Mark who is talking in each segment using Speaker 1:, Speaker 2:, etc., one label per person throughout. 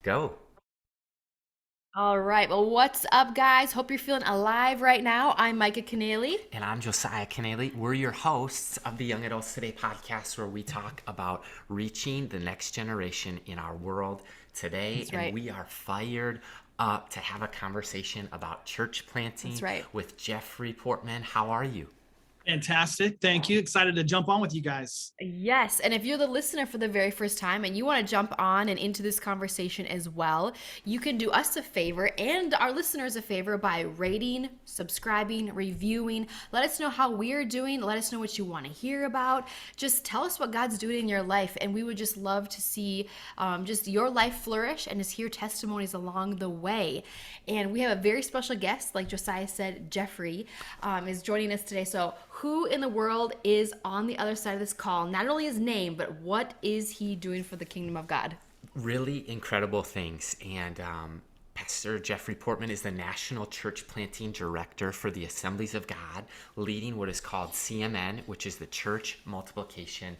Speaker 1: Go.
Speaker 2: All right. Well, what's up, guys? Hope you're feeling alive right now. I'm Micah Keneally.
Speaker 1: And I'm Josiah Kennelly. We're your hosts of the Young Adults Today podcast, where we talk about reaching the next generation in our world today.
Speaker 2: That's
Speaker 1: And
Speaker 2: right.
Speaker 1: we are fired up to have a conversation about church
Speaker 2: That's
Speaker 1: planting
Speaker 2: right.
Speaker 1: with Jeffrey Portman. How are you?
Speaker 3: Fantastic. Thank you. Excited to jump on with you guys.
Speaker 2: Yes, and if you're the listener for the very first time and you want to jump on and into this conversation as well, you can do us a favor and our listeners a favor by rating, subscribing, reviewing. Let us know how we're doing. Let us know what you want to hear about. Just tell us what God's doing in your life, and we would just love to see just your life flourish and just hear testimonies along the way. And we have a very special guest, like Josiah said, Jeffrey is joining us today. So who in the world is on the other side of this call? Not only his name, but what is he doing for the kingdom of God?
Speaker 1: Really incredible things. And Pastor Jeffrey Portman is the National Church Planting Director for the Assemblies of God, leading what is called CMN, which is the Church Multiplication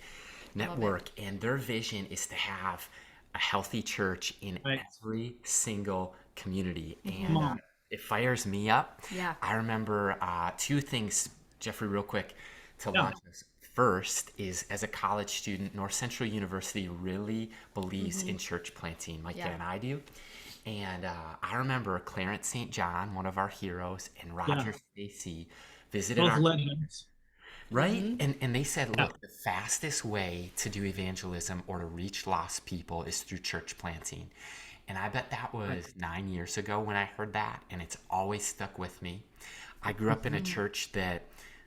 Speaker 1: Network. And their vision is to have a healthy church in
Speaker 3: Right.
Speaker 1: every single community.
Speaker 3: Come
Speaker 1: And
Speaker 3: on.
Speaker 1: it fires me up.
Speaker 2: Yeah.
Speaker 1: I remember two things, Jeffrey, real quick, to
Speaker 3: Yeah.
Speaker 1: launch this. First is, as a college student, North Central University really believes in church planting, like
Speaker 2: Yeah.
Speaker 1: and I do. And I remember Clarence St. John, one of our heroes, and
Speaker 3: Yeah.
Speaker 1: Roger Stacy visited
Speaker 3: Both
Speaker 1: our,
Speaker 3: legends.
Speaker 1: right? And they said,
Speaker 3: Yeah.
Speaker 1: look, the fastest way to do evangelism or to reach lost people is through church planting. And I bet that
Speaker 3: Right.
Speaker 1: was 9 years ago when I heard that, and it's always stuck with me. I grew up in a church that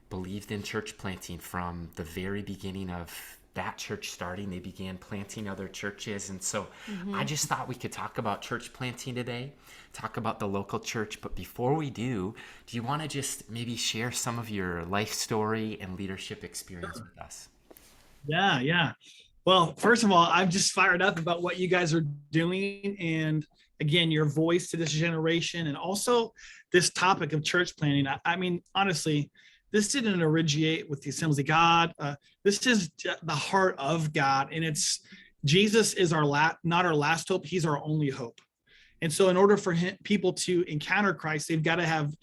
Speaker 1: believed in church planting from the very beginning of that church starting. They began planting other churches. And so I just thought we could talk about church planting today, talk about the local church. But before we do you want to just maybe share some of your life story and leadership experience with us?
Speaker 3: Yeah. Yeah. Well, first of all, I'm just fired up about what you guys are doing. And again, your voice to this generation and also this topic of church planning. I mean, honestly, this didn't originate with the Assemblies of God. This is the heart of God. And it's Jesus is not our last hope. He's our only hope. And so, in order for people to encounter Christ, they've got to have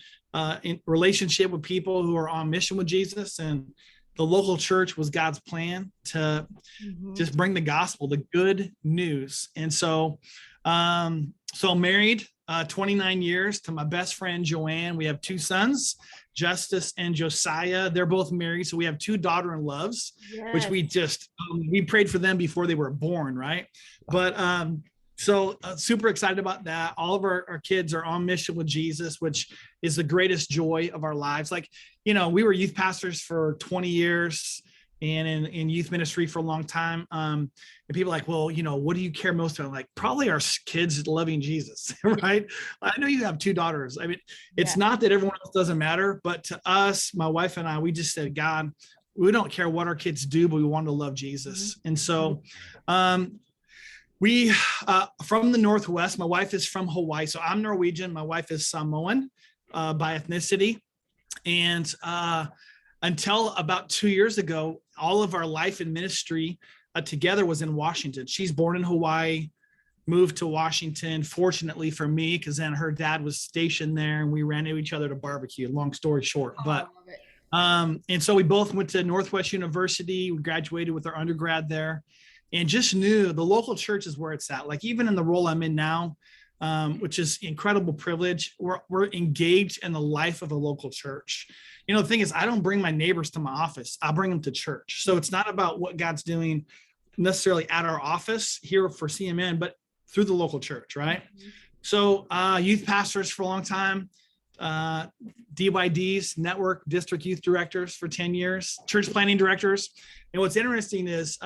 Speaker 3: in relationship with people who are on mission with Jesus. And the local church was God's plan to
Speaker 2: Mhm.
Speaker 3: just bring the gospel, the good news. And so I'm married 29 years to my best friend Joanne. We have two sons, Justice and Josiah. They're both married, so we have two daughter-in-laws, which
Speaker 2: Yes.
Speaker 3: we prayed for them before they were born, right? But super excited about that. All of our kids are on mission with Jesus, which is the greatest joy of our lives. Like, we were youth pastors for 20 years and in youth ministry for a long time. And people are like, well, what do you care most about? I'm like, probably our kids loving Jesus, right? I know you have two daughters. I mean, it's
Speaker 2: Yeah.
Speaker 3: not that everyone else doesn't matter, but to us, my wife and I, we just said, God, we don't care what our kids do, but we want to love Jesus. And so, we from the Northwest. My wife is from Hawaii, so I'm Norwegian. My wife is Samoan by ethnicity, and until about 2 years ago, all of our life and ministry together was in Washington. She's born in Hawaii, moved to Washington, fortunately for me, because then her dad was stationed there, and we ran into each other to barbecue. Long story short,
Speaker 2: Oh, I
Speaker 3: but
Speaker 2: love it.
Speaker 3: and so we both went to Northwest University. We graduated with our undergrad there, and just knew the local church is where it's at. Like, even in the role I'm in now, which is incredible privilege, we're engaged in the life of a local church. The thing is, I don't bring my neighbors to my office. I bring them to church. So it's not about what God's doing necessarily at our office here for CMN, but through the local church, right? So youth pastors for a long time, DYDs, network district youth directors for 10 years, church planning directors. And what's interesting is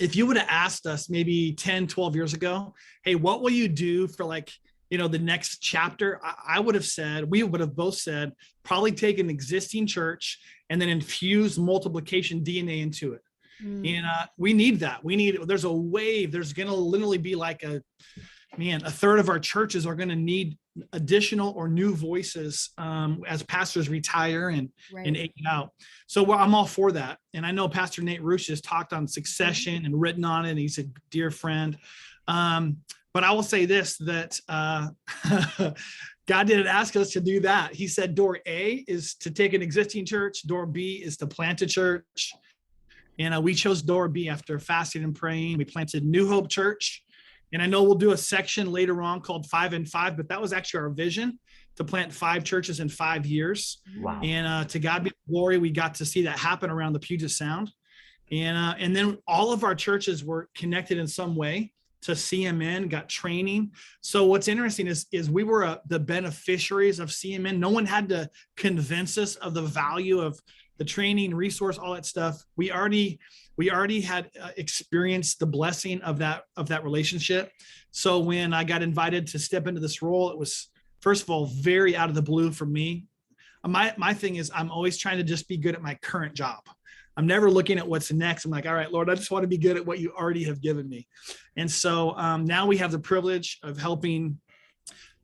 Speaker 3: if you would have asked us maybe 10, 12 years ago, hey, what will you do for the next chapter? I would have said, we would have both said, probably take an existing church and then infuse multiplication DNA into it.
Speaker 2: Mm.
Speaker 3: And we need that. There's a wave. There's going to literally be like a third of our churches are going to need additional or new voices as pastors retire and
Speaker 2: Right.
Speaker 3: age out. So I'm all for that. And I know Pastor Nate Rush has talked on succession and written on it. And he's a dear friend. But I will say this, that God didn't ask us to do that. He said door A is to take an existing church. Door B is to plant a church. And we chose door B after fasting and praying. We planted New Hope Church. And I know we'll do a section later on called 5 and 5, but that was actually our vision, to plant 5 churches in 5 years.
Speaker 1: Wow.
Speaker 3: And to God be the glory, we got to see that happen around the Puget Sound. And then all of our churches were connected in some way to CMN, got training. So what's interesting is we were the beneficiaries of CMN. No one had to convince us of the value of the training, resource, all that stuff. We already had experienced the blessing of that relationship. So when I got invited to step into this role, it was, first of all, very out of the blue for me. My thing is I'm always trying to just be good at my current job. I'm never looking at what's next. I'm like, all right, Lord, I just want to be good at what you already have given me. And so now we have the privilege of helping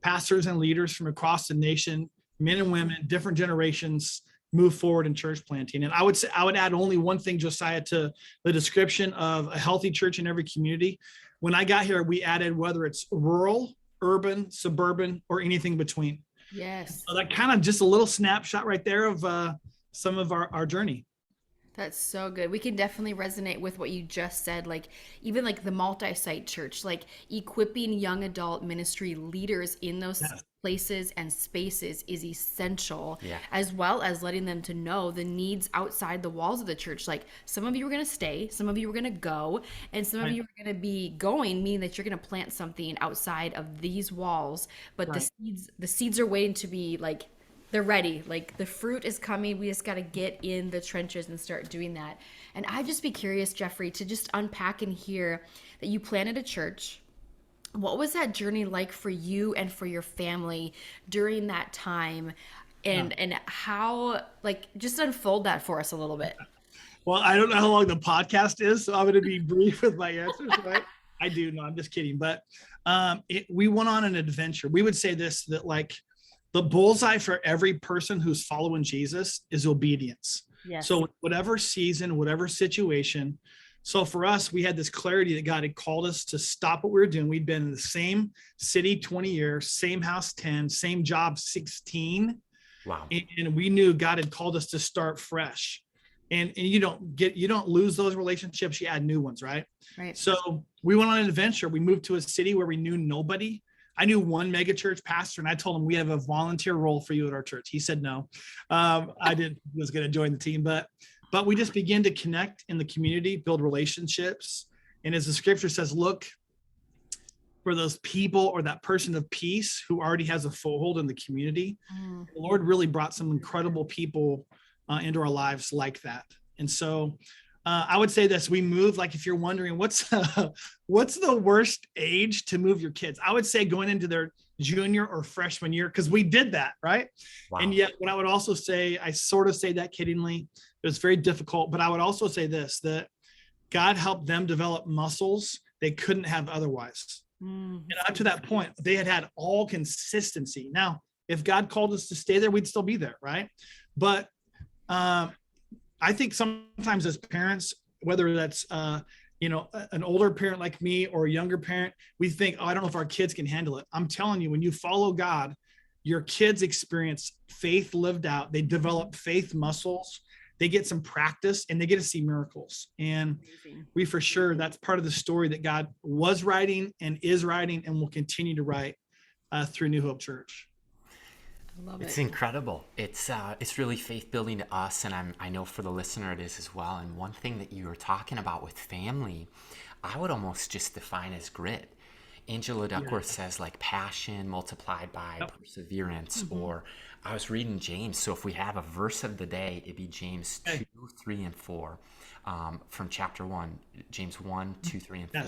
Speaker 3: pastors and leaders from across the nation, men and women, different generations, move forward in church planting. And I would add only one thing, Josiah, to the description of a healthy church in every community. When I got here, we added whether it's rural, urban, suburban, or anything between.
Speaker 2: Yes.
Speaker 3: So that kind of just a little snapshot right there of some of our journey.
Speaker 2: That's so good. We can definitely resonate with what you just said. Like even like the multi-site church, like equipping young adult ministry leaders in those places and spaces is essential, as well as letting them to know the needs outside the walls of the church. Like some of you are going to stay, some of you are going to go, and some of you are going to be going, meaning that you're going to plant something outside of these walls. But the seeds are waiting to be like, they're ready. Like the fruit is coming. We just got to get in the trenches and start doing that. And I'd just be curious, Jeffrey, to just unpack and hear that you planted a church. What was that journey like for you and for your family during that time? And how, like, just unfold that for us a little bit.
Speaker 3: Well, I don't know how long the podcast is, so I'm going to be brief with my answers, right? I do. No, I'm just kidding. But we went on an adventure. We would say this, that like, the bullseye for every person who's following Jesus is obedience. Yes. So whatever season, whatever situation. So for us, we had this clarity that God had called us to stop what we were doing. We'd been in the same city 20 years, same house 10, same job 16.
Speaker 1: Wow.
Speaker 3: And we knew God had called us to start fresh. And you don't lose those relationships, you add new ones, right?
Speaker 2: Right.
Speaker 3: So we went on an adventure. We moved to a city where we knew nobody. I knew one mega church pastor, and I told him, we have a volunteer role for you at our church. He said no. I didn't was going to join the team, but we just began to connect in the community, build relationships. And as the scripture says, look for those people or that person of peace who already has a foothold in the community. The Lord really brought some incredible people into our lives like that. And so I would say this, we moved, like if you're wondering what's the worst age to move your kids, I would say going into their junior or freshman year, because we did that, right? Wow. And yet what I would also say, I sort of say that kiddingly, it was very difficult, but I would also say this, that God helped them develop muscles they couldn't have otherwise. And up to that point, they had all consistency. Now, if God called us to stay there, we'd still be there, right? But I think sometimes as parents, whether that's, an older parent like me or a younger parent, we think, oh, I don't know if our kids can handle it. I'm telling you, when you follow God, your kids experience faith lived out. They develop faith muscles. They get some practice and they get to see miracles. And we, for sure, that's part of the story that God was writing and is writing and will continue to write through New Hope Church.
Speaker 1: It's incredible. It's really faith building to us, and I know for the listener it is as well. And one thing that you were talking about with family, I would almost just define as grit. Angela Duckworth says like passion multiplied by perseverance. Or I was reading James, so if we have a verse of the day, it'd be James 2, 3, and 4 from chapter 1, James 1, 2, 3, and 4.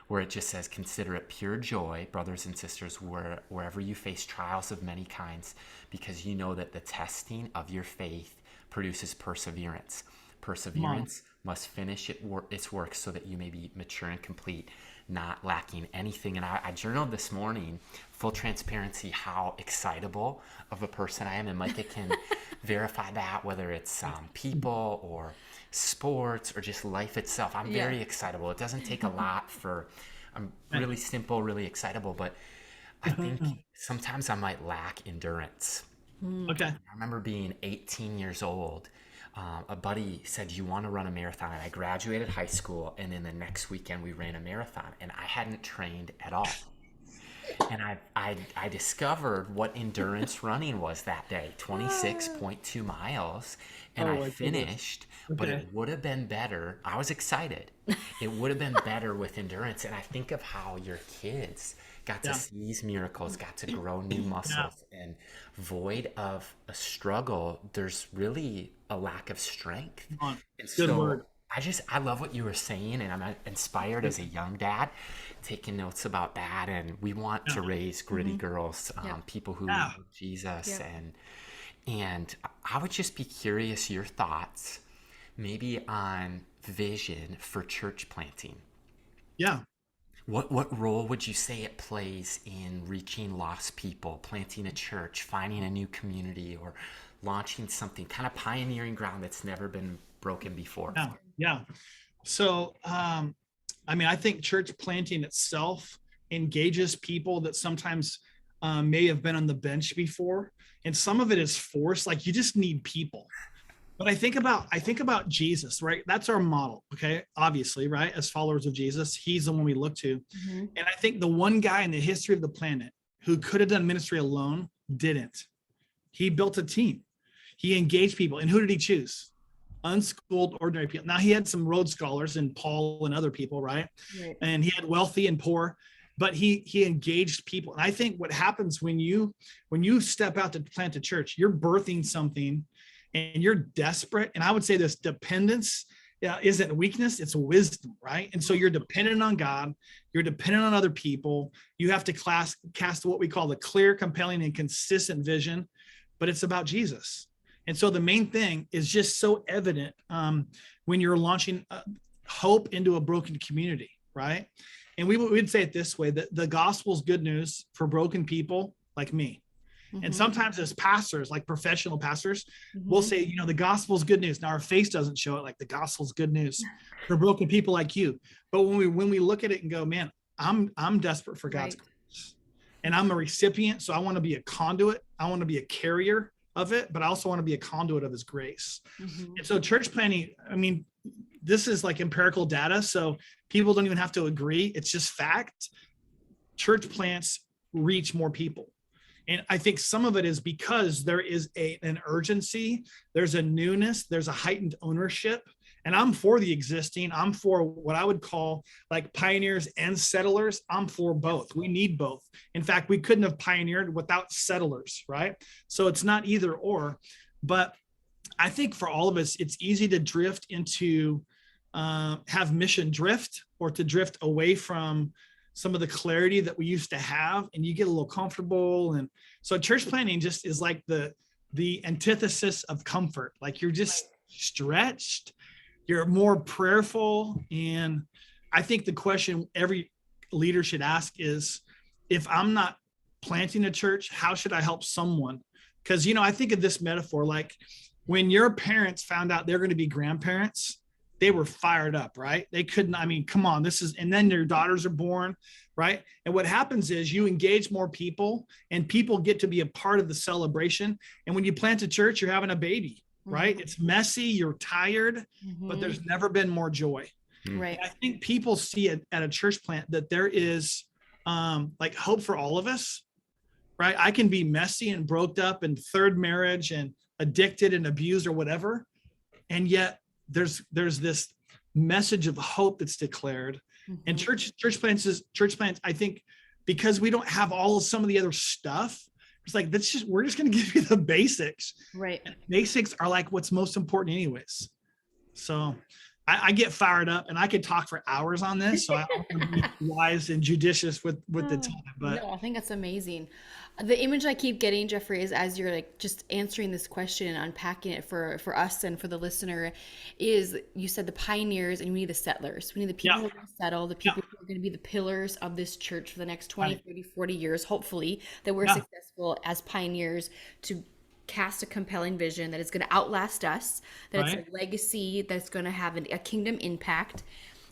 Speaker 1: Where it just says, consider it pure joy, brothers and sisters, wherever you face trials of many kinds, because you know that the testing of your faith produces perseverance. Perseverance must finish its work so that you may be mature and complete, not lacking anything. And I journaled this morning, full transparency, how excitable of a person I am. And Micah can verify that, whether it's people or sports or just life itself. I'm very excitable. It doesn't take a lot for I'm
Speaker 3: Right.
Speaker 1: really simple, really excitable, but I think sometimes I might lack endurance.
Speaker 3: Okay.
Speaker 1: I remember being 18 years old. A buddy said, "You want to run a marathon?" And I graduated high school, and then the next weekend we ran a marathon, and I hadn't trained at all. And I discovered what endurance running was that day, 26.2 miles. And
Speaker 3: Oh
Speaker 1: I
Speaker 3: my goodness.
Speaker 1: finished, but
Speaker 3: Okay.
Speaker 1: it would have been better. I was excited. It would have been better with endurance. And I think of how your kids got to
Speaker 3: Yeah.
Speaker 1: see these miracles, got to grow new
Speaker 3: Yeah.
Speaker 1: muscles, and void of a struggle, there's really a lack of strength.
Speaker 3: Come on.
Speaker 1: And
Speaker 3: Good
Speaker 1: so
Speaker 3: word.
Speaker 1: I love what you were saying, and I'm inspired as a young dad, taking notes about that. And we want
Speaker 3: Yeah.
Speaker 1: to raise gritty girls,
Speaker 2: Yeah.
Speaker 1: people who
Speaker 3: Yeah.
Speaker 1: love Jesus.
Speaker 2: Yeah.
Speaker 1: And I would just be curious your thoughts, maybe on vision for church planting.
Speaker 3: Yeah.
Speaker 1: What role would you say it plays in reaching lost people, planting a church, finding a new community, or launching something, kind of pioneering ground that's never been broken before?
Speaker 3: Yeah. Yeah. So, I mean, I think church planting itself engages people that sometimes may have been on the bench before, and some of it is forced. Like you just need people. But I think about Jesus, right? That's our model, okay? Obviously, right? As followers of Jesus, he's the one we look to.
Speaker 2: Mhm.
Speaker 3: And I think the one guy in the history of the planet who could have done ministry alone didn't. He built a team. He engaged people. And who did he choose? Unschooled, ordinary people. Now he had some Rhodes scholars and Paul and other people, right?
Speaker 2: Right.
Speaker 3: And he had wealthy and poor, but he engaged people. And I think what happens when you step out to plant a church, you're birthing something and you're desperate. And I would say this dependence isn't weakness, it's wisdom, right? And so you're dependent on God, you're dependent on other people. You have to cast what we call the clear, compelling, and consistent vision, but it's about Jesus. And so the main thing is just so evident when you're launching hope into a broken community, right? And we'd say it this way, that the gospel's good news for broken people like me. And sometimes as pastors, like professional pastors, we'll say, the gospel's good news. Now our face doesn't show it, like the gospel's good news for broken people like you. But when we look at it and go, man, I'm desperate for God's grace, and I'm a recipient. So I want to be a conduit. I want to be a carrier of it, but I also want to be a conduit of his grace. And so church planting, I mean, this is like empirical data. So people don't even have to agree. It's just fact. Church plants reach more people. And I think some of it is because there is an urgency, there's a newness, there's a heightened ownership. And I'm for the existing. I'm for what I would call like pioneers and settlers. I'm for both. We need both. In fact, we couldn't have pioneered without settlers, right? So it's not either or. But I think for all of us, it's easy to drift into have mission drift, or to drift away from some of the clarity that we used to have, and you get a little comfortable. And so church planting just is like the antithesis of comfort. Like you're just stretched, you're more prayerful. And I think the question every leader should ask is, if I'm not planting a church, how should I help someone? Because, I think of this metaphor, like when your parents found out they're going to be grandparents, they were fired up, right? They couldn't, I mean, come on, and then their daughters are born, right? And what happens is you engage more people, and people get to be a part of the celebration. And when you plant a church, you're having a baby, right? It's messy, you're tired, but there's never been more joy.
Speaker 2: Right.
Speaker 3: And I think people see it at a church plant that there is like hope for all of us, right? I can be messy and broke up and third marriage and addicted and abused or whatever. And yet there's this message of hope that's declared. And church plants, I think, because we don't have some of the other stuff, it's like, we're just going to give you the basics.
Speaker 2: Right.
Speaker 3: And basics are like what's most important anyways. So I get fired up, and I could talk for hours on this. So I don't want to be wise and judicious with the time, but
Speaker 2: No, I think that's amazing. The image I keep getting, Jeffrey, is as you're like just answering this question and unpacking it for us and for the listener, is you said the pioneers, and we need the settlers. We need the people who are going to settle, the people who are going to be the pillars of this church for the next 20,
Speaker 3: Right.
Speaker 2: 30, 40 years, hopefully, that we're successful as pioneers to cast a compelling vision that is going to outlast us, that
Speaker 3: Right.
Speaker 2: it's a legacy that's going to have a kingdom impact.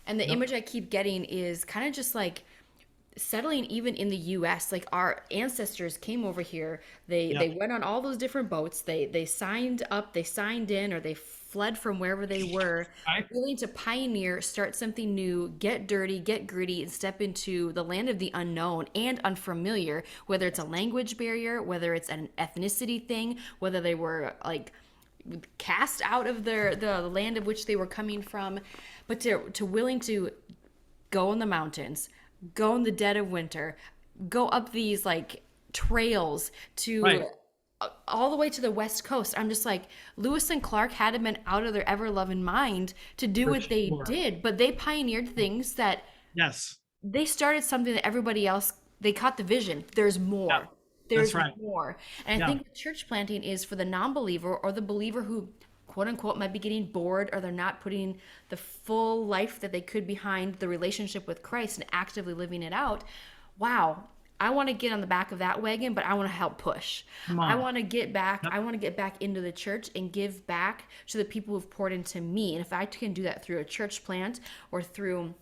Speaker 2: And the image I keep getting is kind of just like settling even in the US. Like our ancestors came over here,
Speaker 3: Yeah.
Speaker 2: they went on all those different boats, they signed up, they signed in, or they fled from wherever they were,
Speaker 3: Right.
Speaker 2: willing to pioneer, start something new, get dirty, get gritty, and step into the land of the unknown and unfamiliar, whether it's a language barrier, whether it's an ethnicity thing, whether they were like cast out of the land of which they were coming from, but to willing to go in the mountains, go in the dead of winter, go up these like trails to
Speaker 3: Right.
Speaker 2: all the way to the West Coast. I'm just like, Lewis and Clark had been out of their ever loving mind to do
Speaker 3: For
Speaker 2: what they
Speaker 3: sure.
Speaker 2: did, but they pioneered things that
Speaker 3: Yes.
Speaker 2: they started something that everybody else, they caught the vision. There's more.
Speaker 3: Yeah.
Speaker 2: There's
Speaker 3: That's right.
Speaker 2: more. And I
Speaker 3: Yeah.
Speaker 2: think church planting is for the non-believer or the believer who quote unquote might be getting bored, or they're not putting the full life that they could behind the relationship with Christ and actively living it out. Wow. I want to get on the back of that wagon, but I want to help push.
Speaker 3: Come
Speaker 2: I
Speaker 3: on.
Speaker 2: want to get back.
Speaker 3: Yep.
Speaker 2: I want to get back into the church and give back to the people who've poured into me. And if I can do that through a church plant or through,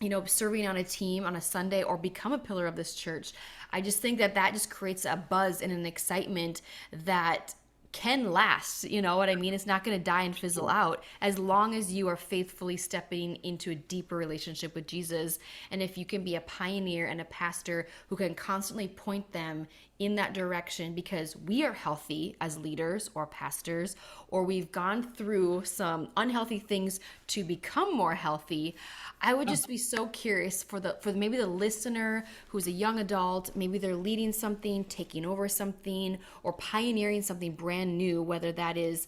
Speaker 2: you know, serving on a team on a Sunday or become a pillar of this church, I just think that that just creates a buzz and an excitement that can last. You know what I mean? It's not going to die and fizzle out as long as you are faithfully stepping into a deeper relationship with Jesus. And if you can be a pioneer and a pastor who can constantly point them in that direction, because we are healthy as leaders or pastors, or we've gone through some unhealthy things to become more healthy. I would just be so curious for maybe the listener who's a young adult, maybe they're leading something, taking over something, or pioneering something brand new, whether that is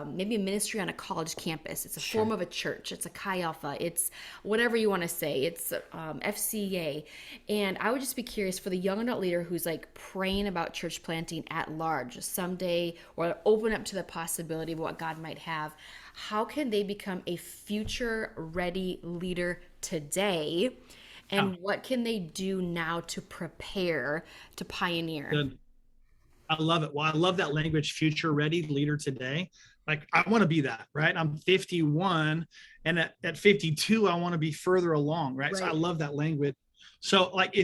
Speaker 2: maybe a ministry on a college campus. It's a form of a church. It's a Chi Alpha. It's whatever you want to say. It's FCA. And I would just be curious for the young adult leader who's like praying about church planting at large someday, or open up to the possibility of what God might have. How can they become a future ready leader today? And what can they do now to prepare to pioneer?
Speaker 3: Good. I love it. Well, I love that language, future ready leader today. Like, I want to be that, right? I'm 51, and at 52, I want to be further along, right? So I
Speaker 2: Right.
Speaker 3: love that language. So like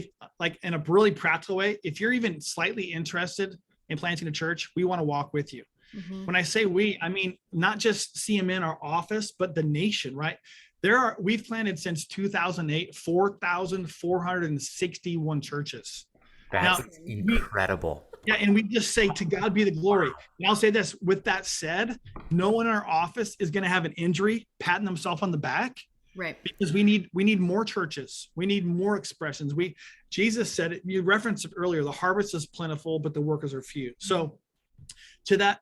Speaker 3: in a really practical way, if you're even slightly interested in planting a church, we want to walk with you.
Speaker 2: Mhm.
Speaker 3: When I say we, I mean not just CMN, our office, but the nation, right? We've planted since 2008, 4,461 churches.
Speaker 1: That's
Speaker 3: Now,
Speaker 1: incredible.
Speaker 3: yeah, and we just say, to God be the glory. And I'll say this, with that said, no one in our office is going to have an injury patting themselves on the back,
Speaker 2: Right.
Speaker 3: because we need more churches. We need more expressions. Jesus said it, you referenced it earlier, the harvest is plentiful, but the workers are few. So to that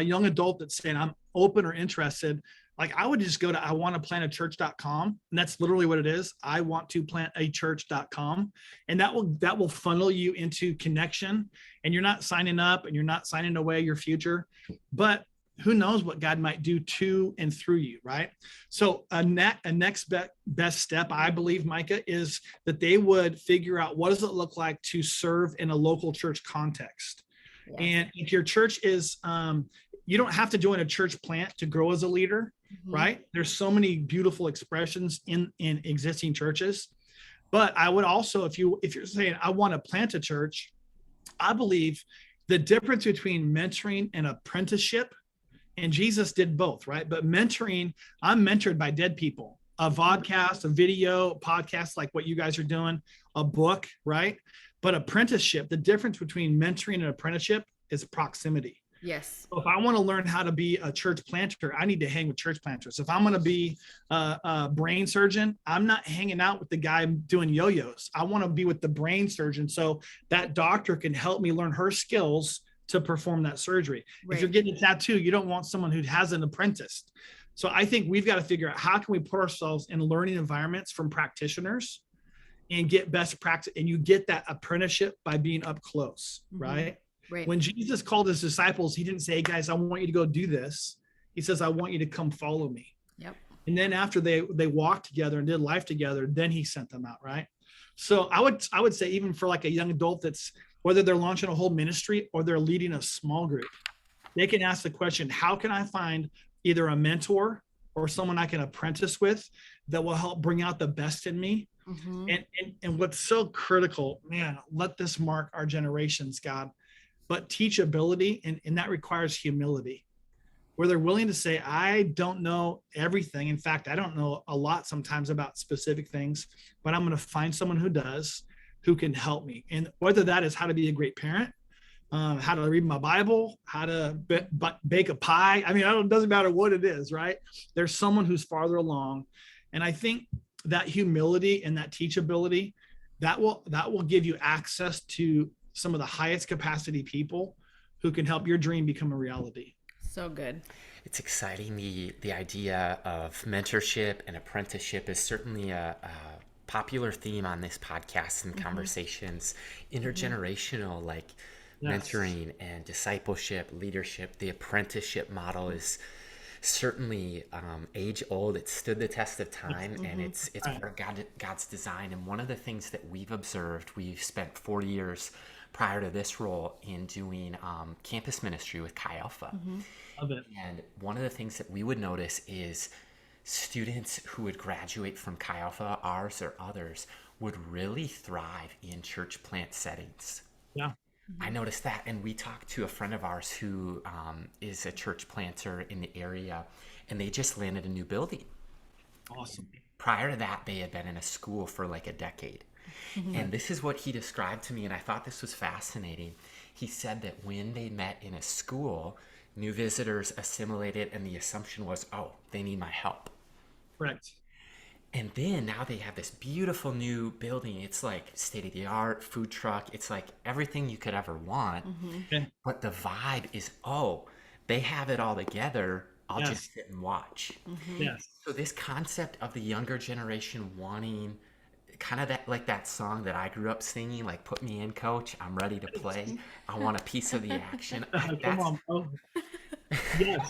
Speaker 3: young adult that's saying, I'm open or interested, like, I would just go to iwantoplantachurch.com, and that's literally what it is. iwantoplantachurch.com. And that will funnel you into connection, and you're not signing up and you're not signing away your future, but who knows what God might do to and through you, right? So a next best step, I believe, Micah, is that they would figure out, what does it look like to serve in a local church context?
Speaker 2: Yes.
Speaker 3: And if your church is, you don't have to join a church plant to grow as a leader,
Speaker 2: Mhm.
Speaker 3: right? There's so many beautiful expressions in existing churches. But I would also, if you're saying, I want to plant a church, I believe the difference between mentoring and apprenticeship, and Jesus did both, right? But mentoring, I'm mentored by dead people, a vodcast, a video, podcast like what you guys are doing, a book, right? But apprenticeship, the difference between mentoring and apprenticeship is proximity.
Speaker 2: Yes.
Speaker 3: So if I want to learn how to be a church planter, I need to hang with church planters. If I'm going to be a brain surgeon, I'm not hanging out with the guy doing yo-yos. I want to be with the brain surgeon, so that doctor can help me learn her skills to perform that surgery.
Speaker 2: Right.
Speaker 3: If you're getting a tattoo, you don't want someone who hasn't apprenticed. So I think we've got to figure out, how can we put ourselves in learning environments from practitioners and get best practice, and you get that apprenticeship by being up close,
Speaker 2: Mhm.
Speaker 3: right?
Speaker 2: Right.
Speaker 3: When Jesus called his disciples, he didn't say, hey guys, I want you to go do this. He says, I want you to come follow me.
Speaker 2: Yep.
Speaker 3: And then after they walked together and did life together, then he sent them out, right? So I would say, even for like a young adult, that's, whether they're launching a whole ministry or they're leading a small group, they can ask the question, how can I find either a mentor or someone I can apprentice with that will help bring out the best in me? And what's so critical, man, let this mark our generations, God, but teachability, and that requires humility, where they're willing to say, I don't know everything. In fact, I don't know a lot sometimes about specific things, but I'm going to find someone who does, who can help me. And whether that is how to be a great parent, how to read my Bible, how to bake a pie. I mean, it doesn't matter what it is, right? There's someone who's farther along. And I think that humility and that teachability, that will give you access to some of the highest capacity people who can help your dream become a reality.
Speaker 2: So good.
Speaker 1: It's exciting. The idea of mentorship and apprenticeship is certainly a popular theme on this podcast and conversations. Intergenerational, like mentoring and discipleship, leadership. The apprenticeship model is certainly age old. It stood the test of time, and it's part of God's design. And one of the things that we've observed, we've spent 40 years prior to this role in doing campus ministry with Chi Alpha.
Speaker 3: Love it.
Speaker 1: And one of the things that we would notice is students who would graduate from Chi Alpha, ours or others, would really thrive in church plant settings.
Speaker 3: Yeah.
Speaker 1: I noticed that, and we talked to a friend of ours who is a church planter in the area, and they just landed a new building.
Speaker 3: Awesome.
Speaker 1: Prior to that, they had been in a school for like a decade. And this is what he described to me, and I thought this was fascinating. He said that when they met in a school, new visitors assimilated, and the assumption was, oh, they need my help.
Speaker 3: Correct.
Speaker 1: And then now they have this beautiful new building. It's like state-of-the-art, food truck. It's like everything you could ever want.
Speaker 3: Okay.
Speaker 1: But the vibe is, oh, they have it all together. I'll
Speaker 3: Yes.
Speaker 1: just sit and watch.
Speaker 3: Yes.
Speaker 1: So this concept of the younger generation wanting kind of that, like that song that I grew up singing, like, put me in, coach, I'm ready to play. I want a piece of the action.
Speaker 3: Come on, bro. Yes.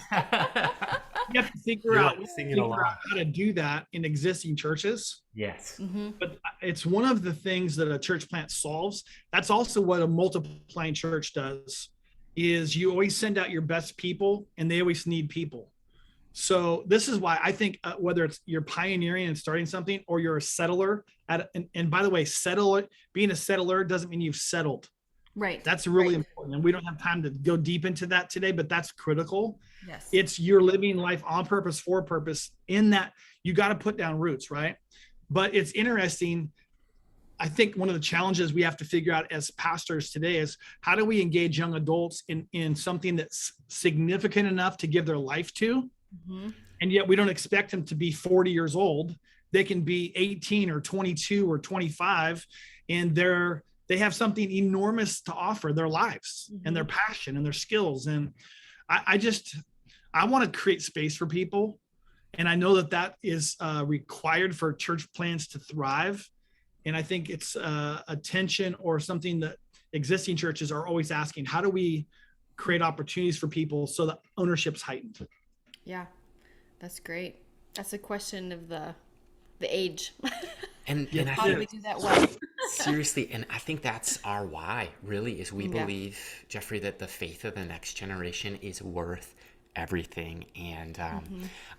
Speaker 3: You have to figure out how to do that in existing churches.
Speaker 1: Yes.
Speaker 3: But it's one of the things that a church plant solves. That's also what a multiplying church does, is you always send out your best people, and they always need people. So this is why I think whether it's you're pioneering and starting something, or you're a settler and by the way, being a settler doesn't mean you've settled.
Speaker 2: Right.
Speaker 3: That's really important. And we don't have time to go deep into that today, but that's critical.
Speaker 2: Yes.
Speaker 3: It's you're living life on purpose, for purpose. In that, you got to put down roots, right? But it's interesting. I think one of the challenges we have to figure out as pastors today is, how do we engage young adults in something that's significant enough to give their life to? And yet we don't expect them to be 40 years old. They can be 18 or 22 or 25, and they have something enormous to offer, their lives and their passion and their skills. And I want to create space for people. And I know that is required for church plants to thrive. And I think it's a tension, or something that existing churches are always asking, how do we create opportunities for people so that ownership's heightened?
Speaker 2: Yeah, that's great. That's a question of the age.
Speaker 1: And
Speaker 2: How do we do that well?
Speaker 1: seriously, and I think that's our why, really, is we believe, Jeffrey, that the faith of the next generation is worth everything. And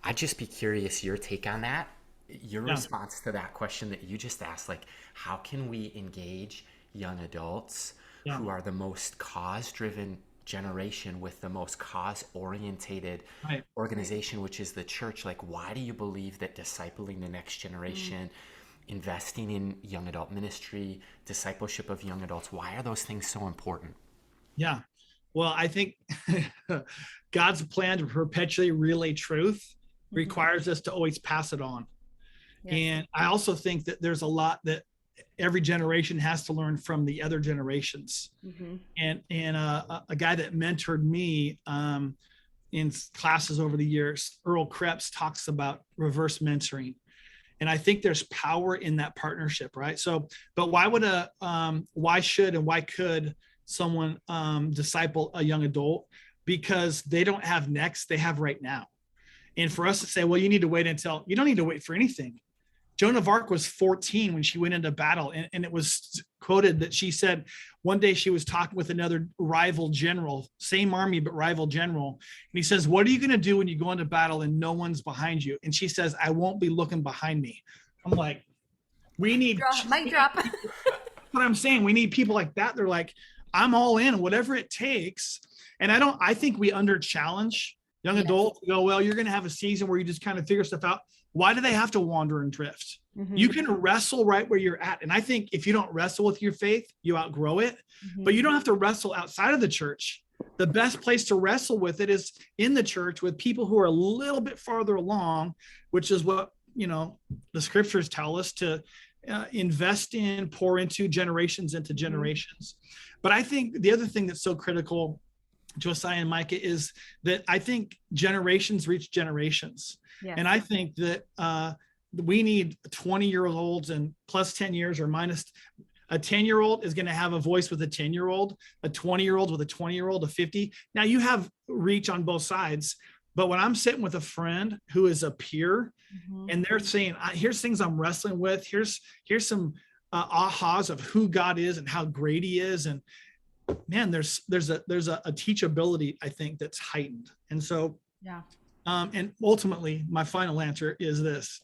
Speaker 1: I'd just be curious your take on that, your response to that question that you just asked, like, how can we engage young adults who are the most cause-driven generation with the most cause-orientated organization, which is the church? Like, why do you believe that discipling the next generation, investing in young adult ministry, discipleship of young adults, why are those things so important?
Speaker 3: Yeah. Well, I think God's plan to perpetually relay truth requires us to always pass it on. Yes. And I also think that there's a lot that every generation has to learn from the other generations. And a guy that mentored me in classes over the years, Earl Krebs, talks about reverse mentoring. And I think there's power in that partnership, right? So, but why should and why could someone disciple a young adult? Because they don't have next, they have right now. And for us to say, well, you need to wait until, you don't need to wait for anything. Joan of Arc was 14 when she went into battle. And it was quoted that she said one day she was talking with another rival general, same army, but rival general. And he says, what are you going to do when you go into battle and no one's behind you? And she says, I won't be looking behind me. I'm like, We need
Speaker 2: Mic drop.
Speaker 3: what I'm saying. We need people like that. They're like, I'm all in, whatever it takes. And I think we under challenge young adults. Go, well, you're going to have a season where you just kind of figure stuff out. Why do they have to wander and drift? You can wrestle right where you're at. And I think if you don't wrestle with your faith, you outgrow it, but you don't have to wrestle outside of the church. The best place to wrestle with it is in the church with people who are a little bit farther along, which is what, the scriptures tell us to invest in, pour into generations into generations. But I think the other thing that's so critical, Josiah and Micah, is that I think generations reach generations. Yes. And I think that we need 20-year-olds and plus 10 years or minus. A 10-year-old is going to have a voice with a 10-year-old, a 20-year-old with a 20-year-old, a 50. Now you have reach on both sides. But when I'm sitting with a friend who is a peer and they're saying, here's things I'm wrestling with, here's some ahas of who God is and how great he is. And man, there's a teachability, I think, that's heightened. And so, and ultimately my final answer is this: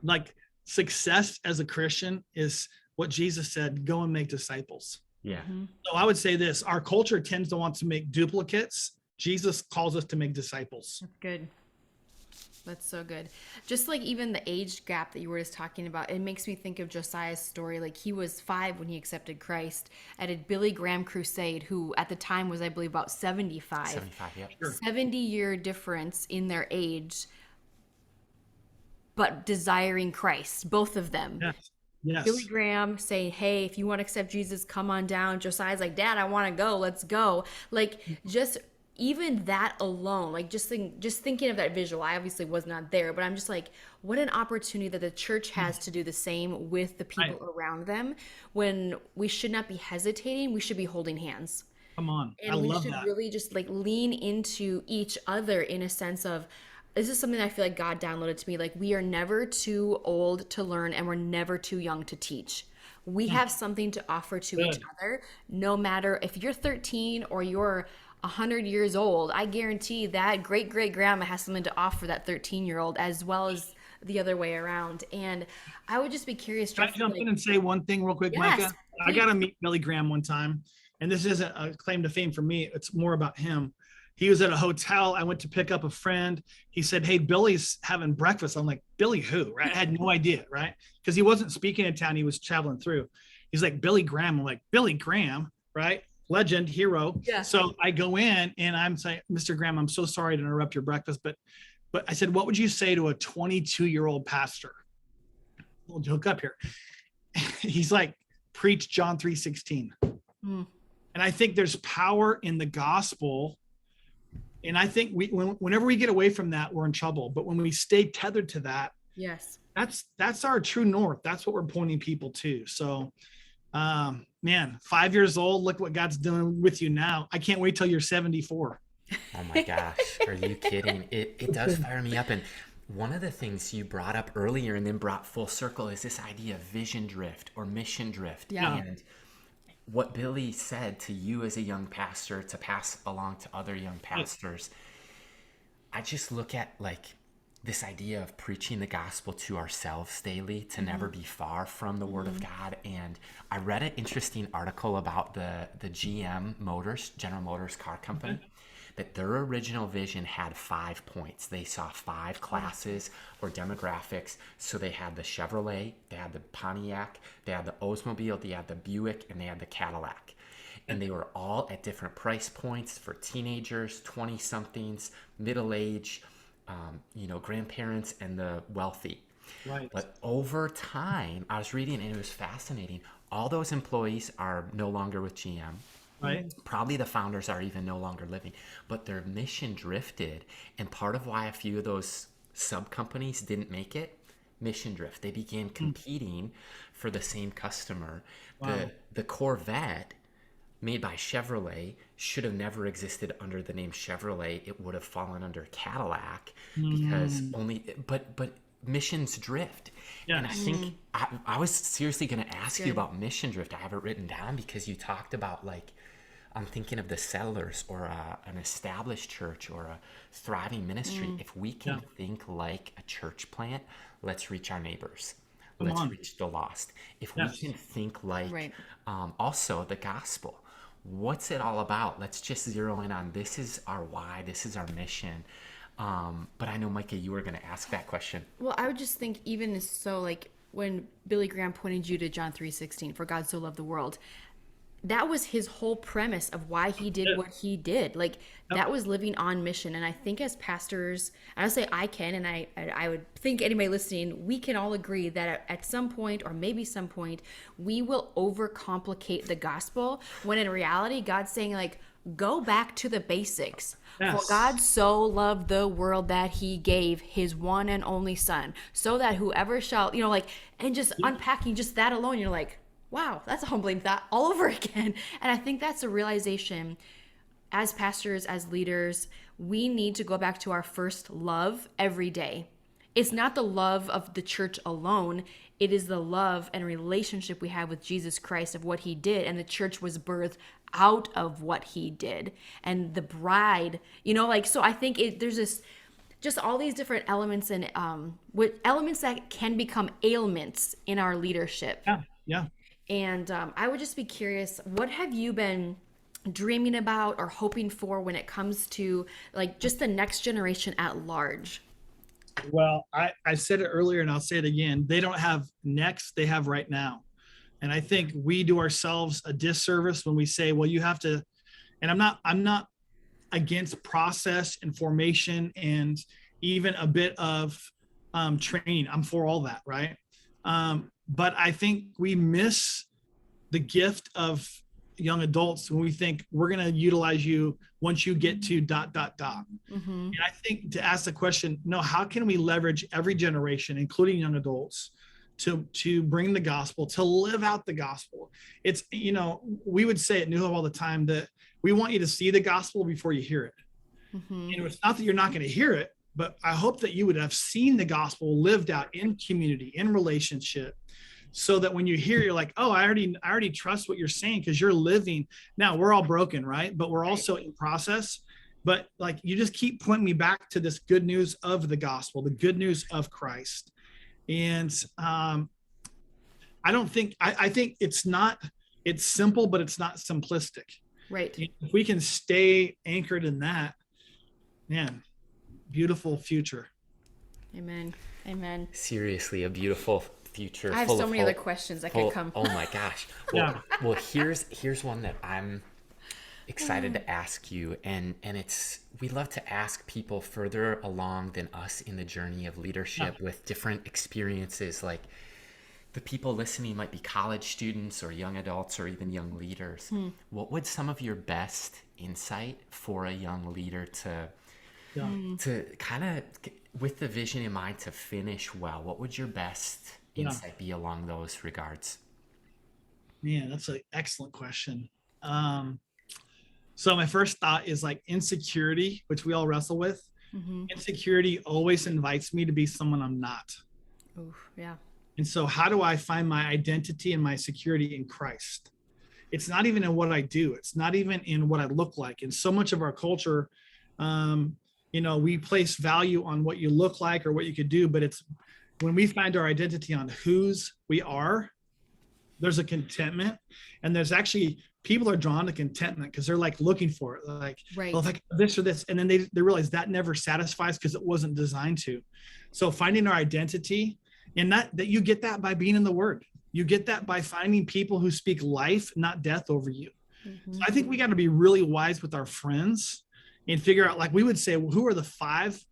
Speaker 3: like, success as a Christian is what Jesus said, go and make disciples.
Speaker 1: Yeah.
Speaker 3: So I would say this: our culture tends to want to make duplicates. Jesus calls us to make disciples.
Speaker 2: That's good. That's so good. Just like even the age gap that you were just talking about, it makes me think of Josiah's story. Like, he was 5 when he accepted Christ at a Billy Graham crusade, who at the time was, I believe, about 75.
Speaker 1: 75, yeah. Sure.
Speaker 2: 70-year difference in their age, but desiring Christ, both of them.
Speaker 3: Yes.
Speaker 2: Billy Graham saying, hey, if you want to accept Jesus, come on down. Josiah's like, Dad, I want to go. Let's go. Like, just even that alone, like just thinking of that visual, I obviously was not there, but I'm just like, what an opportunity that the church has to do the same with the people around them, when we should not be hesitating. We should be holding hands.
Speaker 3: Come on.
Speaker 2: And we should really just like lean into each other in a sense of, this is something I feel like God downloaded to me. Like, we are never too old to learn and we're never too young to teach. We have something to offer to each other, no matter if you're 13 or you're 100 years old. I guarantee that great-great-grandma has something to offer that 13-year-old, as well as the other way around. And I would just be curious.
Speaker 3: Can I jump in and say one thing real quick, Micah? Please. I got to meet Billy Graham one time, and this isn't a claim to fame for me. It's more about him. He was at a hotel. I went to pick up a friend. He said, hey, Billy's having breakfast. I'm like, Billy who? Right? I had no idea, right? Because he wasn't speaking in town. He was traveling through. He's like, Billy Graham. I'm like, Billy Graham, right? Legend, hero. Yeah. So I go in and I'm saying, Mr. Graham, I'm so sorry to interrupt your breakfast, but I said, what would you say to a 22-year-old pastor? We'll joke up here. He's like, preach John 3:16. And I think there's power in the gospel. And I think whenever we get away from that, we're in trouble. But when we stay tethered to that, that's our true north. That's what we're pointing people to. So, man, 5 years old, look what God's doing with you now. I can't wait till you're 74.
Speaker 1: Oh my gosh, are you kidding? It does fire me up. And one of the things you brought up earlier and then brought full circle is this idea of vision drift or mission drift.
Speaker 2: Yeah.
Speaker 1: And what Billy said to you as a young pastor to pass along to other young pastors, I just look at like this idea of preaching the gospel to ourselves daily, to never be far from the word of God. And I read an interesting article about the GM Motors, General Motors car company, that their original vision had 5 points. They saw 5 classes or demographics. So they had the Chevrolet, they had the Pontiac, they had the Oldsmobile, they had the Buick, and they had the Cadillac. And they were all at different price points for teenagers, 20-somethings, middle age, grandparents, and the wealthy.
Speaker 3: Right.
Speaker 1: But over time, I was reading and it was fascinating. All those employees are no longer with GM.
Speaker 3: Right.
Speaker 1: Probably the founders are even no longer living, but their mission drifted. And part of why a few of those sub companies didn't make it, mission drift. They began competing for the same customer. Wow. The Corvette made by Chevrolet should have never existed under the name Chevrolet. It would have fallen under Cadillac because but missions drift. Yeah. And I think I was seriously going to ask you about mission drift. I have it written down because you talked about, like, I'm thinking of the settlers or an established church or a thriving ministry. If we can think like a church plant, let's reach our neighbors. let's
Speaker 3: on.
Speaker 1: reach the lost. If
Speaker 3: Yes.
Speaker 1: we can think like
Speaker 2: Right.
Speaker 1: also the gospel, what's it all about? Let's just zero in on this is our why, this is our mission. But I know, Micah, you were going to ask that question.
Speaker 2: Well, I would just think even so, like when Billy Graham pointed you to John 3:16, for God so loved the world, that was his whole premise of why he did what he did. Like that was living on mission. And I think as pastors, I would say I can, and I would think anybody listening, we can all agree that at some point, or maybe some point, we will overcomplicate the gospel, when in reality, God's saying like, go back to the basics.
Speaker 3: Yes.
Speaker 2: For God so loved the world that he gave his one and only son, so that whoever shall, like, and just unpacking just that alone, you're like, wow, that's a humbling thought all over again. And I think that's a realization as pastors, as leaders, we need to go back to our first love every day. It's not the love of the church alone. It is the love and relationship we have with Jesus Christ, of what he did. And the church was birthed out of what he did. And the bride, so I think there's this, just all these different elements and with elements that can become ailments in our leadership.
Speaker 3: Yeah.
Speaker 2: And I would just be curious, what have you been dreaming about or hoping for when it comes to like just the next generation at large?
Speaker 3: Well, I said it earlier and I'll say it again. They don't have next, they have right now. And I think we do ourselves a disservice when we say, well, you have to, and I'm not against process and formation and even a bit of training. I'm for all that, right? But I think we miss the gift of young adults when we think we're going to utilize you once you get to ...
Speaker 2: Mm-hmm.
Speaker 3: And I think to ask the question, no, how can we leverage every generation, including young adults, to bring the gospel, to live out the gospel? It's, we would say at New Hope all the time that we want you to see the gospel before you hear it.
Speaker 2: Mm-hmm.
Speaker 3: And it's not that you're not going to hear it, but I hope that you would have seen the gospel lived out in community, in relationship, so that when you hear, you're like, oh, I already trust what you're saying, because you're living. Now we're all broken, right? But we're also in process. But like, you just keep pointing me back to this good news of the gospel, the good news of Christ. And I think it's simple, but it's not simplistic.
Speaker 2: Right.
Speaker 3: If we can stay anchored in that, man, beautiful future.
Speaker 2: Amen. Amen.
Speaker 1: Seriously, a beautiful future.
Speaker 2: I have so many other questions that could come.
Speaker 1: Oh my gosh. Well, here's one that I'm excited to ask you, and it's, we love to ask people further along than us in the journey of leadership with different experiences. Like the people listening might be college students or young adults or even young leaders. What would some of your best insight for a young leader to kind of, with the vision in mind, to finish well, what would your best insight be along those regards?
Speaker 3: Man, that's an excellent question. So my first thought is like insecurity, which we all wrestle with.
Speaker 2: Mm-hmm.
Speaker 3: Insecurity always invites me to be someone I'm not.
Speaker 2: Ooh, yeah.
Speaker 3: And so how do I find my identity and my security in Christ? It's not even in what I do. It's not even in what I look like. And so much of our culture, we place value on what you look like or what you could do, but it's when we find our identity on whose we are, there's a contentment. And there's actually, people are drawn to contentment because they're like looking for it. Like,
Speaker 2: right.
Speaker 3: Well, like this or this. And then they realize that never satisfies because it wasn't designed to. So finding our identity, and that you get that by being in the Word. You get that by finding people who speak life, not death over you. Mm-hmm. So I think we got to be really wise with our friends and figure out, like we would say, well, who are the 5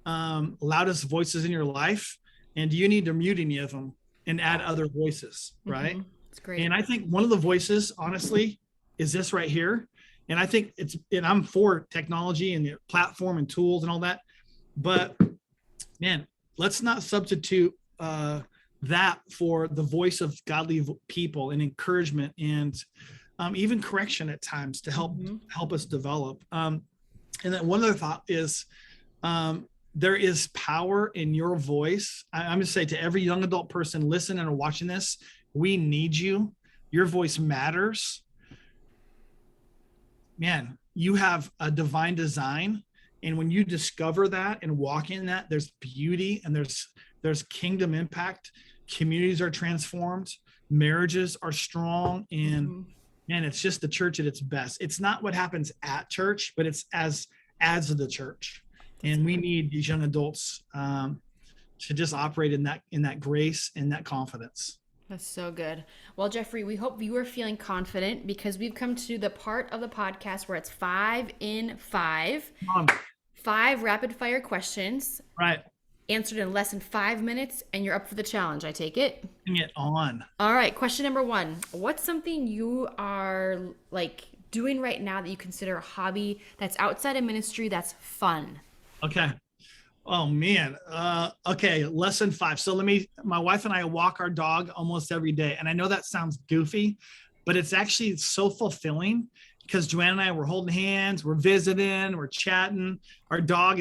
Speaker 3: loudest voices in your life? And do you need to mute any of them and add other voices, right?
Speaker 2: That's great.
Speaker 3: And I think one of the voices, honestly, is this right here. And I think and I'm for technology and the platform and tools and all that. But man, let's not substitute that for the voice of godly people and encouragement and even correction at times to help us develop. And then one other thought is there is power in your voice. I'm going to say to every young adult person listening or watching this, we need you. Your voice matters. Man, you have a divine design. And when you discover that and walk in that, there's beauty and there's kingdom impact. communities are transformed, marriages are strong, and
Speaker 2: Mhm.
Speaker 3: man, it's just the church at its best. It's not what happens at church, but it's as the church. And we need these young adults to just operate in that grace and that confidence.
Speaker 2: That's so good. Well, Jeffrey, we hope you are feeling confident because we've come to the part of the podcast where it's 5 in 5,
Speaker 3: Um,
Speaker 2: 5 rapid fire questions
Speaker 3: right,
Speaker 2: answered in less than 5 minutes, and you're up for the challenge. I take it.
Speaker 3: bring it on.
Speaker 2: All right. Question number 1. What's something you are like doing right now that you consider a hobby that's outside of ministry that's fun?
Speaker 3: Okay. Oh man. Okay. Lesson 5. So my wife and I walk our dog almost every day. And I know that sounds goofy, but it's actually so fulfilling because Joanna and I were holding hands, we're visiting, we're chatting. Our dog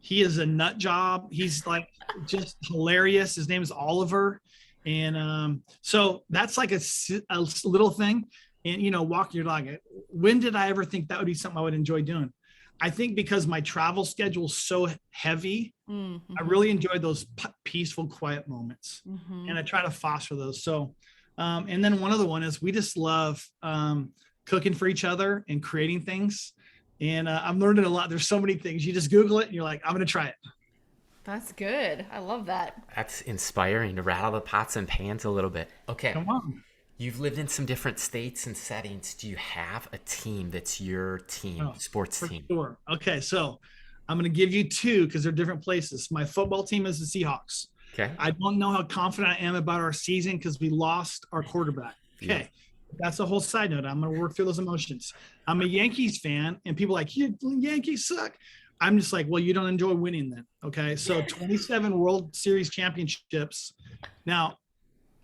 Speaker 3: he is a nut job. He's like just hilarious. His name is Oliver. And so that's like a little thing. And, walking your dog. When did I ever think that would be something I would enjoy doing? I think because my travel schedule is so heavy,
Speaker 2: Mm-hmm.
Speaker 3: I really enjoy those peaceful, quiet moments.
Speaker 2: Mm-hmm.
Speaker 3: And I try to foster those. So, and then one other one is we just love cooking for each other and creating things. And I'm learning a lot. There's so many things. You just Google it and you're like, I'm going to try it.
Speaker 2: That's good. I love that.
Speaker 1: That's inspiring to rattle the pots and pans a little bit. Okay.
Speaker 3: Come on.
Speaker 1: You've lived in some different states and settings. Do you have a team that's your team, sports
Speaker 3: For
Speaker 1: team?
Speaker 3: sure. Okay. So I'm going to give you 2 because they're different places. My football team is the Seahawks.
Speaker 1: Okay.
Speaker 3: I don't know how confident I am about our season because we lost our quarterback. Okay.
Speaker 1: Yeah.
Speaker 3: That's a whole side note. I'm going to work through those emotions. I'm a Yankees fan, and people are like, Yankees suck. I'm just like, well, you don't enjoy winning then. Okay. So 27 World Series championships. Now,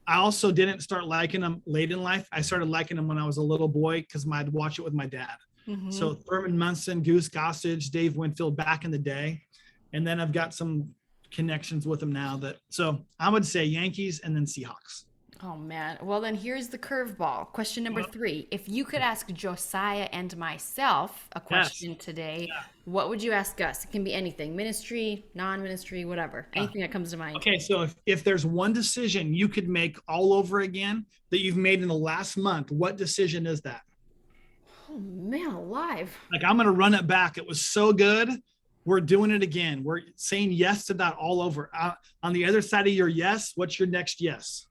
Speaker 3: I also didn't start liking them late in life. I started liking them when I was a little boy because I'd watch it with my dad.
Speaker 2: Mm-hmm.
Speaker 3: So Thurman Munson, Goose Gossage, Dave Winfield back in the day. And then I've got some connections with them now so I would say Yankees and then Seahawks.
Speaker 2: Oh man. Well, then here's the curveball. Question number 3. If you could ask Josiah and myself a question today, what would you ask us? It can be anything, ministry, non-ministry, whatever. Anything that comes to mind.
Speaker 3: Okay, so if there's one decision you could make all over again that you've made in the last month, what decision is that?
Speaker 2: Oh man, alive.
Speaker 3: Like, I'm going to run it back. It was so good. We're doing it again. We're saying yes to that all over. On the other side of your yes, what's your next yes?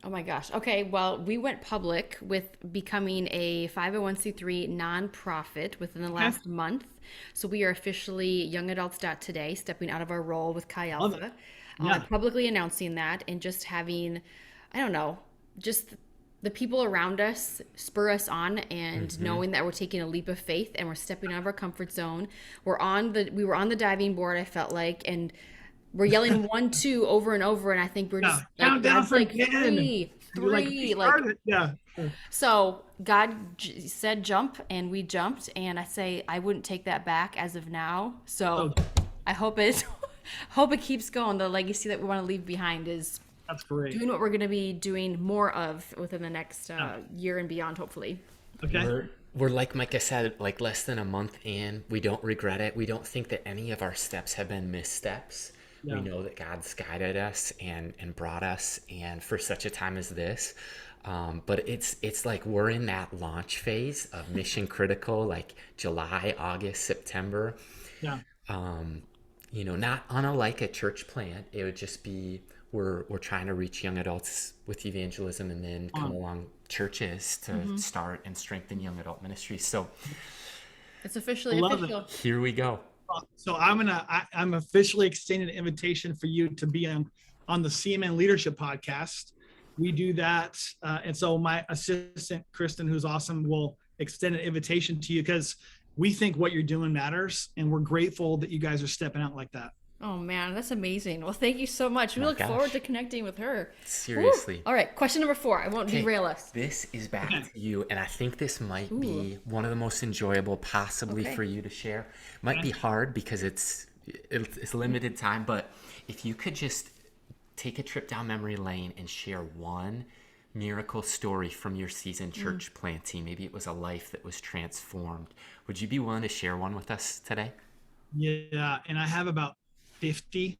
Speaker 2: Oh my gosh. Okay, well, we went public with becoming a 501c3 nonprofit within the last month. So we are officially Young Adults Today, stepping out of our role with Chi
Speaker 3: Love
Speaker 2: Alpha,
Speaker 3: it. Yeah.
Speaker 2: publicly announcing that, and just having, I don't know, just the people around us spur us on, and knowing that we're taking a leap of faith and we're stepping out of our comfort zone. We were on the diving board, I felt like, and we're yelling 1, 2 over and over, and I think we're just
Speaker 3: Count down
Speaker 2: God's
Speaker 3: for
Speaker 2: like
Speaker 3: 10.
Speaker 2: three,
Speaker 3: Yeah.
Speaker 2: So God said jump, and we jumped, and I say I wouldn't take that back as of now. So I hope it keeps going. The legacy that we want to leave behind is
Speaker 3: That's great.
Speaker 2: doing what we're going to be doing more of within the next year and beyond, hopefully.
Speaker 3: Okay.
Speaker 1: We're like Micah said, like less than a month in. We don't regret it. We don't think that any of our steps have been missteps.
Speaker 3: Yeah.
Speaker 1: We know that God's guided us and brought us, and for such a time as this. But it's like we're in that launch phase of mission critical, like July, August, September.
Speaker 3: Yeah.
Speaker 1: Not unlike a church plant. It would just be we're trying to reach young adults with evangelism, and then come along churches to start and strengthen young adult ministries. So
Speaker 2: It's officially
Speaker 3: Love
Speaker 2: official.
Speaker 1: here we go.
Speaker 3: So I'm officially extending an invitation for you to be on the CMN Leadership Podcast. We do that, and so my assistant Kristen, who's awesome, will extend an invitation to you because we think what you're doing matters, and we're grateful that you guys are stepping out like that.
Speaker 2: Oh man, that's amazing. Well, thank you so much. We
Speaker 1: My
Speaker 2: look
Speaker 1: gosh.
Speaker 2: forward to connecting with her.
Speaker 1: Seriously.
Speaker 2: Woo! All right, question number 4. I won't derail us.
Speaker 1: This is back to you, and I think this might be one of the most enjoyable possibly for you to share. Might be hard because it's limited time, but if you could just take a trip down memory lane and share one miracle story from your season church planting. Maybe it was a life that was transformed. Would you be willing to share one with us today?
Speaker 3: Yeah, and I have about 50.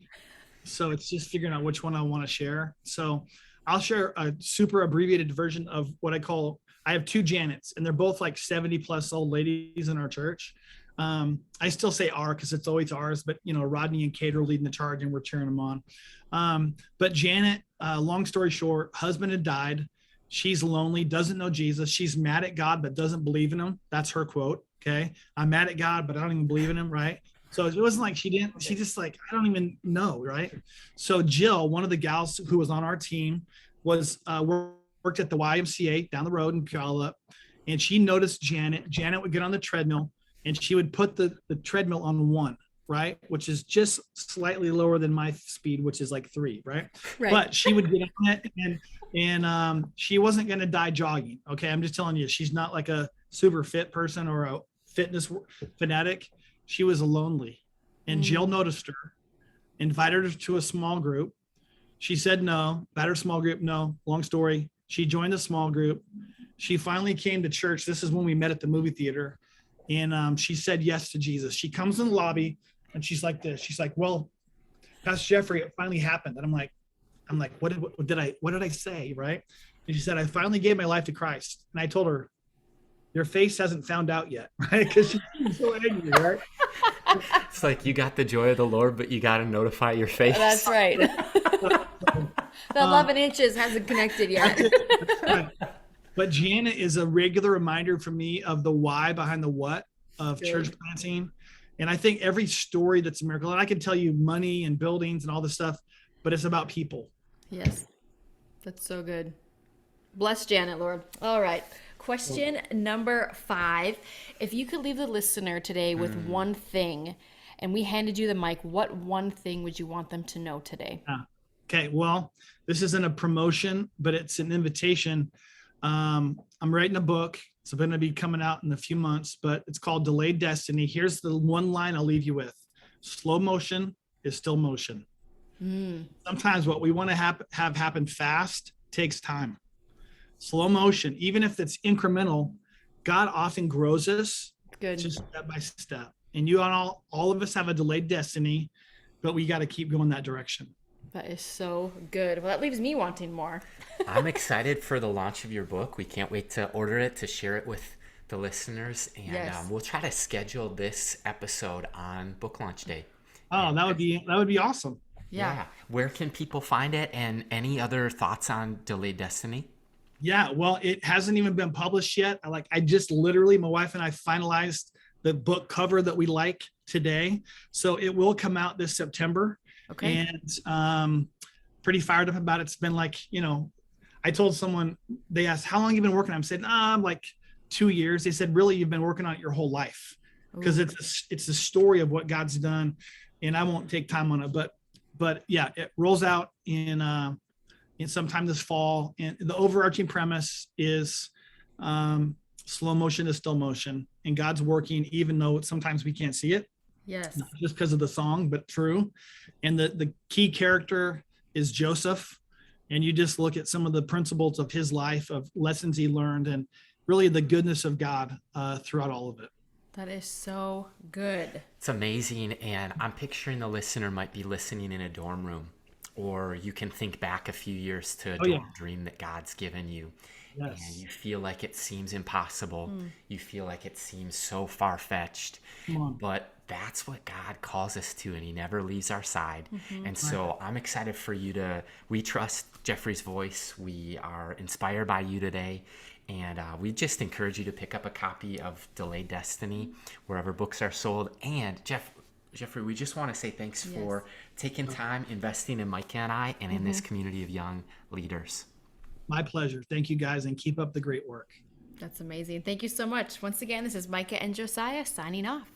Speaker 3: So it's just figuring out which one I want to share. So I'll share a super abbreviated version of what I have two Janets, and they're both like 70 plus old ladies in our church. I still say our because it's always ours, but Rodney and Kate are leading the charge and we're cheering them on. But Janet, long story short, husband had died. She's lonely, doesn't know Jesus. She's mad at God, but doesn't believe in him. That's her quote. Okay. I'm mad at God, but I don't even believe in him. Right. So it wasn't like she just like, I don't even know. Right. So Jill, one of the gals who was on our team, worked at the YMCA down the road in Puyallup, and she noticed Janet. Janet would get on the treadmill and she would put the treadmill on 1, right? Which is just slightly lower than my speed, which is like 3, right? But she would get on it and she wasn't going to die jogging. Okay. I'm just telling you, she's not like a super fit person or a fitness fanatic. She was lonely, and Jill noticed her, invited her to a small group. She said no, about her small group. No, long story. She joined the small group. She finally came to church. This is when we met at the movie theater. And she said yes to Jesus. She comes in the lobby and she's like this. She's like, well, Pastor Jeffrey, it finally happened. And I'm like, what did I say? Right. And she said, I finally gave my life to Christ. And I told her, your face hasn't found out yet. Right. Because she's so angry. Right.
Speaker 1: It's like you got the joy of the Lord, but you got to notify your face.
Speaker 2: That's right. The 11 inches hasn't connected yet.
Speaker 3: That's right. But Janet is a regular reminder for me of the why behind the what of church planting. And I think every story that's a miracle, and I can tell you money and buildings and all this stuff, but it's about people.
Speaker 2: Yes. That's so good. Bless Janet, Lord. All right. Question number 5. If you could leave the listener today with one thing and we handed you the mic, what one thing would you want them to know today?
Speaker 3: Okay. Well, this isn't a promotion, but it's an invitation. I'm writing a book. It's going to be coming out in a few months, but it's called Delayed Destiny. Here's the one line I'll leave you with. Slow motion is still motion. Sometimes what we want to have happen fast takes time. Slow motion, even if it's incremental, God often grows us just step by step. And all of us have a delayed destiny, but we got to keep going that direction.
Speaker 2: That is so good. Well, that leaves me wanting more.
Speaker 1: I'm excited for the launch of your book. We can't wait to order it, to share it with the listeners. And we'll try to schedule this episode on book launch day.
Speaker 3: Oh, that would be awesome.
Speaker 2: Yeah.
Speaker 1: Where can people find it, and any other thoughts on Delayed Destiny?
Speaker 3: Yeah, well, it hasn't even been published yet. I just literally, my wife and I finalized the book cover that we like today. So it will come out this September.
Speaker 2: Okay.
Speaker 3: And pretty fired up about it. It's been like, I told someone, they asked, how long have you been working on it? I said, I'm like 2 years. They said, really, you've been working on it your whole life? Because it's the story of what God's done. And I won't take time on it, but yeah, it rolls out in sometime this fall. And the overarching premise is slow motion is still motion, and God's working, even though sometimes we can't see it.
Speaker 2: Yes.
Speaker 3: Not just because of the song, but true. And the key character is Joseph. And you just look at some of the principles of his life, of lessons he learned, and really the goodness of God throughout all of it.
Speaker 2: That is so good.
Speaker 1: It's amazing. And I'm picturing the listener might be listening in a dorm room, or you can think back a few years to a dream that God's given you. Yes. And you feel like it seems impossible. You feel like it seems so far-fetched. But that's what God calls us to, and he never leaves our side. And so I'm excited for you we trust Jeffrey's voice. We are inspired by you today. And we just encourage you to pick up a copy of Delayed Destiny wherever books are sold. And Jeffrey, we just want to say thanks for taking time, investing in Micah and I, and in this community of young leaders.
Speaker 3: My pleasure. Thank you, guys, and keep up the great work.
Speaker 2: That's amazing. Thank you so much. Once again, this is Micah and Josiah signing off.